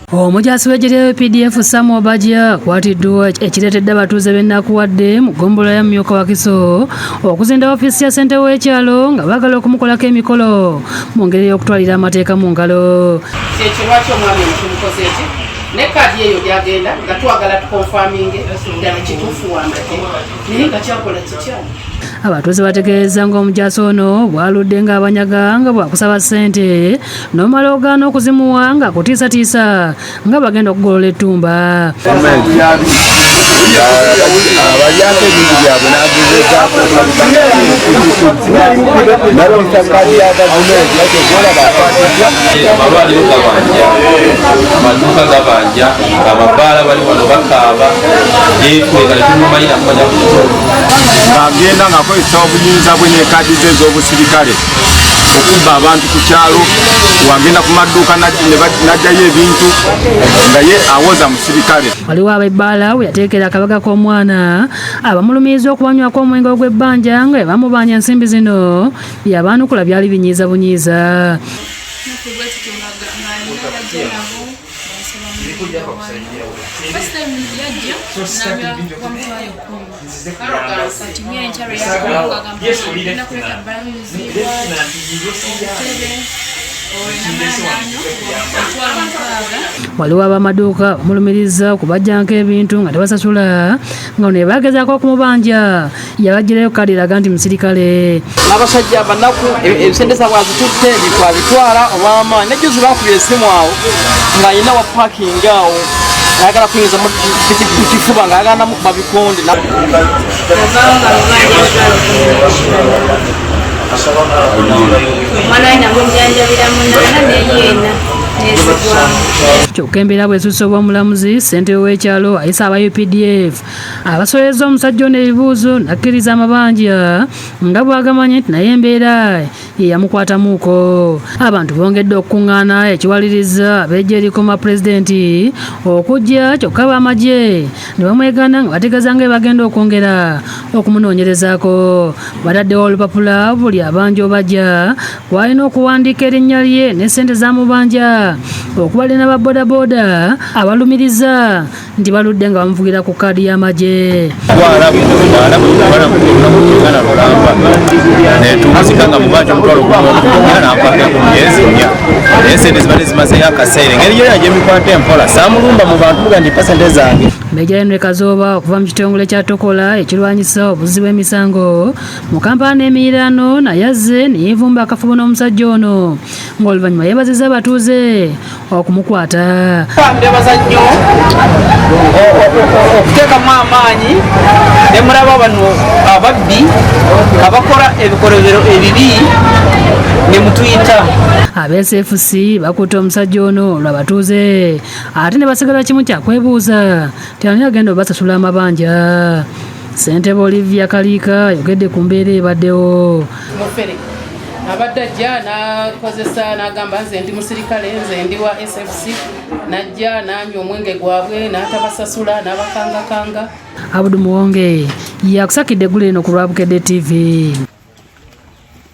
Omujaasi w'eggye PDF Samuel Bajja akwatiddwa ekireetedde abatuuze b'ennakuwadde mu ggombolola ya Myuka Wakiso okuzinda ofiisi ya ssentebe w'ekyalo nga baagala okumukolako emikolo mu ngeri y'okutwalira amateeka mu ngalo. Ekyo lwaki omwami tumukoze eki ne kaadi eyo gyagenda nga twagala tukonfaminge ddala kituufu w'amagye naye nga kyakola kikyalo. Abatuuze bategeeza ng'omujaasi ono bw'aludde ng'abanyaga nga bwakusaba ssente n'omala ogaana okuzimuwa nga akutiisatiisa nga bagenda okugolola ettumba. Abalyako ebintu byabwe n'agezezaako kadi ya gavumenti yategola bakwatiddwa. Amalwaliro gabanja, amaduuka gabanja, ababaala bali wano bakaaba yeekweka ne tumumanyi nakumanya ku ng'agenda ng'akozesa obuyinza bwe ne kadi ze ez'obusirikale okubba abantu ku kyalo, wagenda ku maduuka n'ajjayo ebintu nga ye awoza musirikale. Waliwo ab'ebbaala we yateekera akabaga k'omwana abamulumiriza okubanywako omwenge ogw'ebbanja nga bamubanja ensimbi zino byabaanukula byali binyiiza bunyiiza. Waliwo ab'amaduuka bamulumiriza okubajjanko ebintu nga tebasasula nga ne bagezaako okumubanja yabagirayo kadi eraga nti musirikale. N'abasajja banaku ebisente zaabwe azitutte bitwala olw'amaanyi. Nejjuzi bankubira essimu awo ng'alina wa paakingi awo ayagala kuyinza mu kifuba ng'ayagala namukuba bikonde. Kyokka embeera bw'esusse obw'omulamuzi, ssentebe w'ekyalo ayisa aba UPDF abasoleza omusajja ono ebibuuzo n'akkiriza amabanja nga bw'agamanyi nti naye embeera ye yamukwatamuuko. Abantu bongedde okukuŋŋaana ekiwaliriza ab'eggye erikoma pulezidenti okujja, kyokka ab'amagye ne bamwegaana nga bategeeza nga bagenda okwongera okumunoonyerezaako. Bataddewo olupapula buli abanja obajja bw'alina okuwandiika erinnya lye ne ssente z'amubanja okubalina ba bodaboda abalumiriza nti baludde nga bamuvugira ku kaadi y'amagye. netumusika mubanja omutwalo gumwana nampaka ku myezi 4 naye sente zibadde zimazeyo akaseera engeri yo yaje mikwata empola saamulumba mu bantu muga ndi pasente zange. Meja Henry Kazooba okuva mu kitongole kya Tokola ekirwanyisa obuzzi bw'emisango mu kampala n'emiiraano naye azze ne yeevumba akafubo n'omusajja ono ng'oluvannyuma yeebazizza abatuuze okumukwata. Ndebaza nnyo okuteekamu amaanyi ne mulaba bano ababbi abakola ebikolobero ebibi ne mutuyita. Aba-SFC bakutte omusajja ono lw'abatuuze ate ne basigala kimu kyakwebuuza nti ani agenda obasasula amabanja. Ssentebe Olivia Kaliika ayogedde ku mbeera ebaddewo. Abadde ajja n'akozesa n'agamba nze ndi musirikale, nze ndi wa SFC, n'ajja n'anywa omwenge gwabwe n'atabasasula n'abakangakanga. Abudu Muwonge yakusakidde eggulu eno ku Lwabukedde TV.